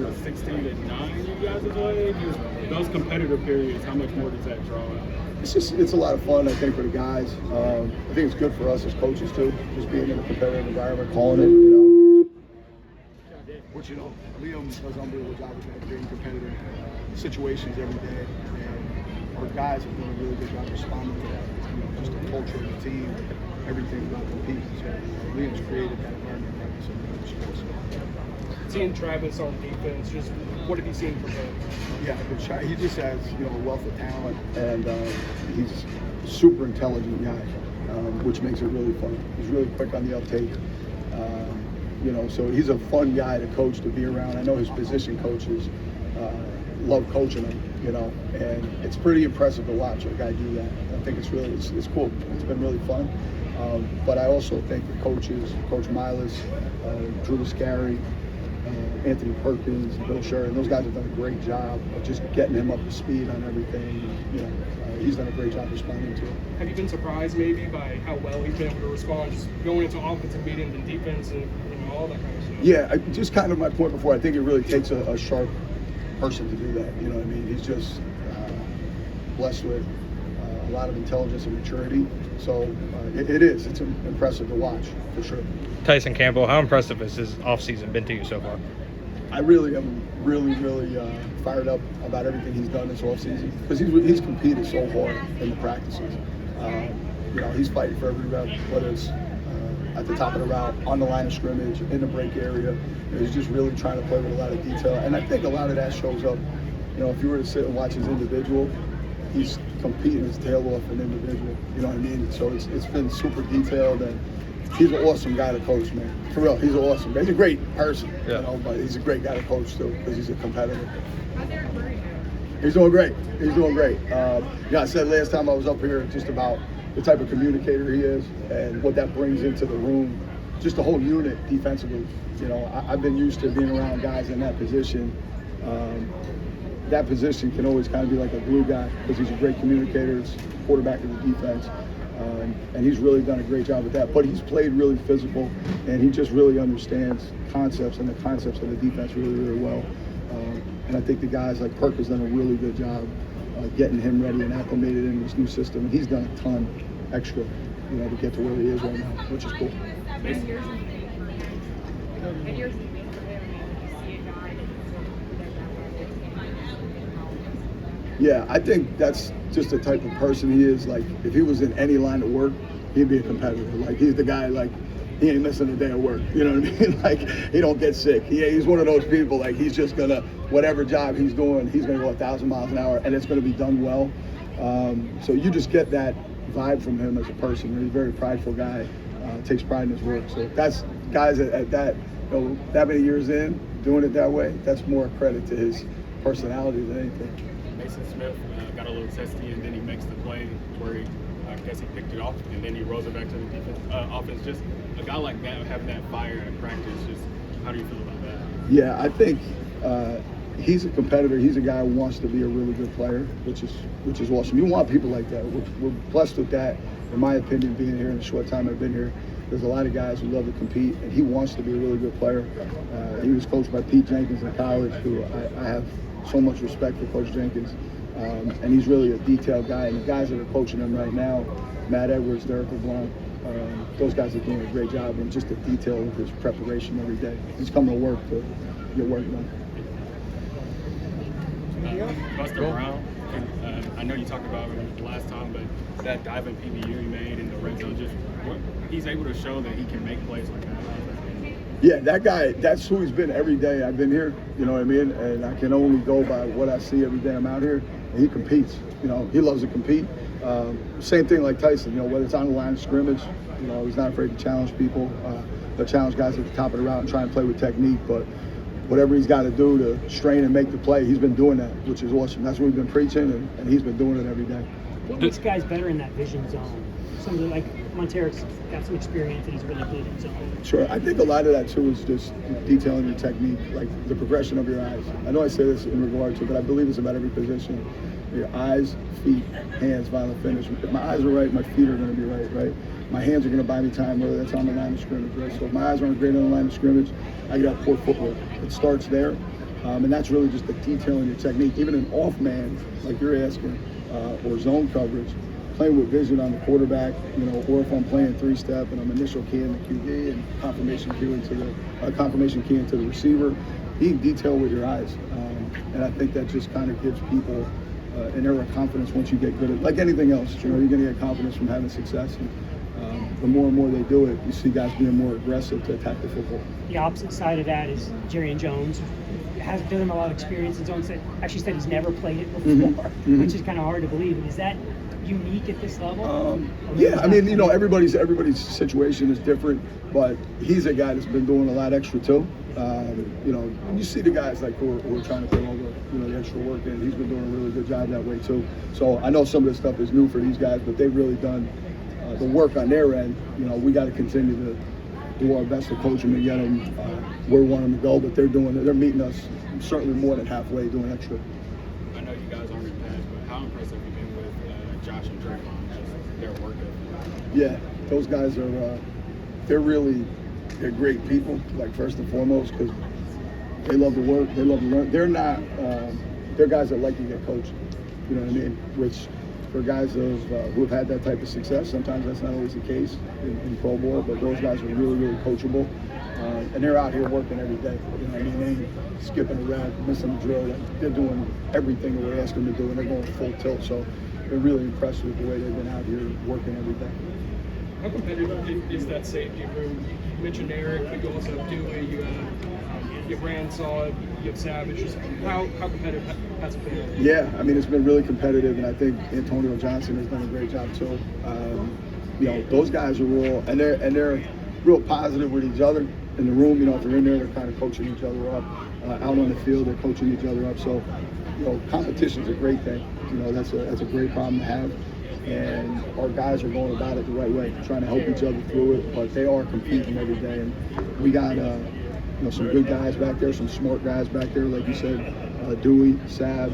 probably the 16-9 you guys have played. Just those competitive periods, how much more does that draw out? It's a lot of fun, I think, for the guys. I think it's good for us as coaches too, just being in a competitive environment, calling it, Which, Liam does an unbelievable job of creating competitive situations every day, and our guys have done a really good job responding to that. Just the culture of the team, everything about competing. So Liam's created that environment for some of the sports. Seeing Travis on defense, just what have you seen from him? Yeah, he just has a wealth of talent, and he's a super intelligent guy, which makes it really fun. He's really quick on the uptake. So he's a fun guy to coach, to be around. I know his position coaches love coaching him, and it's pretty impressive to watch a guy do that. I think it's cool. It's been really fun. But I also think the coaches, Coach Miles, Drew Scary, Anthony Perkins, Bill Sheridan, those guys have done a great job of just getting him up to speed on everything. He's done a great job responding to it. Have you been surprised maybe by how well he's been able to respond, just going into offensive meetings and defense and all that kind of stuff? Yeah, just kind of my point before. I think it really takes a sharp person to do that. You know what I mean? He's just blessed with a lot of intelligence and maturity. So it's impressive to watch, for sure. Tyson Campbell, how impressive has his offseason been to you so far? I really am really fired up about everything he's done this offseason, because he's competed so hard in the practices. He's fighting for every rep, whether it's at the top of the route, on the line of scrimmage, in the break area. He's just really trying to play with a lot of detail, and I think a lot of that shows up. If you were to sit and watch his individual, he's competing his tail off an individual. You know what I mean? So it's been super detailed, and he's an awesome guy to coach, man. For real, he's an awesome guy. He's a great person, but he's a great guy to coach too, because he's a competitor. He's doing great. I said last time I was up here just about the type of communicator he is and what that brings into the room, just the whole unit defensively. I've been used to being around guys in that position. That position can always kind of be like a glue guy, because he's a great communicator, he's quarterback of the defense. And he's really done a great job with that. But he's played really physical, and he just really understands concepts and the concepts of the defense really well. And I think the guys like Perk has done a really good job getting him ready and acclimated in this new system. And he's done a ton extra, to get to where he is right now, which is cool. Yeah, I think that's just the type of person he is. Like, if he was in any line of work, he'd be a competitor. Like, he's the guy, like, he ain't missing a day of work. You know what I mean? Like, he don't get sick. He's one of those people, like, he's just gonna, whatever job he's doing, he's gonna go 1,000 miles an hour, and it's gonna be done well. So you just get that vibe from him as a person. He's a very prideful guy, takes pride in his work. So that's guys at that, that many years in, doing it that way, that's more credit to his personality than anything. Mason Smith got a little testy, and then he makes the play where I guess he picked it off, and then he rolls it back to the defense, offense. Just a guy like that, having that fire in practice, just how do you feel about that? Yeah, I think he's a competitor. He's a guy who wants to be a really good player, which is awesome. You want people like that. We're blessed with that, in my opinion, being here in the short time I've been here. There's a lot of guys who love to compete, and he wants to be a really good player. He was coached by Pete Jenkins in college, who I have so much respect for Coach Jenkins, and he's really a detailed guy. And the guys that are coaching him right now, Matt Edwards, Derek LeBlanc, those guys are doing a great job, and just the detail of his preparation every day. He's coming to work to get work done. Buster Brown, I know you talked about it last time, but that diving PBU he made in the red zone, just he's able to show that he can make plays like that. Yeah, that guy, that's who he's been every day I've been here, you know what I mean? And I can only go by what I see every day I'm out here, and he competes. He loves to compete. Same thing like Tyson, whether it's on the line of scrimmage, he's not afraid to challenge people. He'll challenge guys at the top of the route and try and play with technique, but whatever he's got to do to strain and make the play, he's been doing that, which is awesome. That's what we've been preaching, and he's been doing it every day. What makes guys better in that vision zone? Something like Montero's got some experience and he's really good in zone. Sure, I think a lot of that too is just detailing your technique, like the progression of your eyes. I know I say this in regard to, but I believe it's about every position. Your eyes, feet, hands, violent finish. If my eyes are right, my feet are going to be right? My hands are going to buy me time, whether that's on the line of scrimmage, right? So if my eyes aren't great on the line of scrimmage, I got poor footwork. It starts there, And that's really just the detail in your technique. Even an off man, like you're asking, or zone coverage, playing with vision on the quarterback, or if I'm playing 3-step and I'm initial keying the QB and confirmation key into the receiver, being detailed with your eyes. And I think that just kind of gives people an air of confidence once you get good at, like anything else, you're going to get confidence from having success. And the more and more they do it, you see guys being more aggressive to attack the football. The opposite side of that is Jerry Jones. Has given him a lot of experience in zone. Actually said he's never played it before, which is kind of hard to believe. Is that unique at this level? Yeah, I mean, everybody's situation is different, but he's a guy that's been doing a lot extra too. You see the guys like who are trying to put all the extra work in. He's been doing a really good job that way too. So I know some of this stuff is new for these guys, but they've really done the work on their end. We got to continue to do our best to coach them and get them where we want them to go. But they're meeting us certainly more than halfway, doing extra. I know you guys aren't in pass, but how impressive have you been with Josh and Draymond, just their work ethic? Yeah, those guys are they're great people, like first and foremost, because they love to work, they love to learn. They're guys that like to get coached, you know what I mean? Which for guys who have had that type of success, sometimes that's not always the case in pro ball, but those guys are really, really coachable. And they're out here working every day. You know what I mean? They ain't skipping a rep, missing a drill. They're doing everything that we ask them to do, and they're going full tilt. So they're really impressed with the way they've been out here working every day. How competitive is that safety room? You mentioned Eric, but you also have Dewey, you have Ransaw, you have Savage. Just how competitive has it been? Yeah, I mean, it's been really competitive, and I think Antonio Johnson has done a great job too. Those guys are real, and they're real positive with each other in the room. If they're in there, they're kind of coaching each other up. Out on the field, they're coaching each other up. So, competition's a great thing. That's a great problem to have. And our guys are going about it the right way, trying to help each other through it. But they are competing every day, and we got some good guys back there, some smart guys back there, like you said, Dewey, Sav.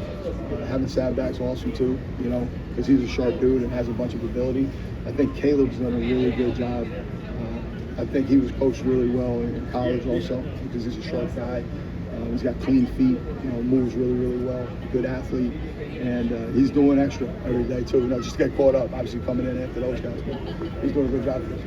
Having Sav back's awesome too, because he's a sharp dude and has a bunch of ability. I think Caleb's done a really good job. I think he was coached really well in college also, because he's a sharp guy. He's got clean feet, moves really, really well, good athlete, and he's doing extra every day too. Just get caught up, obviously coming in after those guys, but he's doing a good job for us.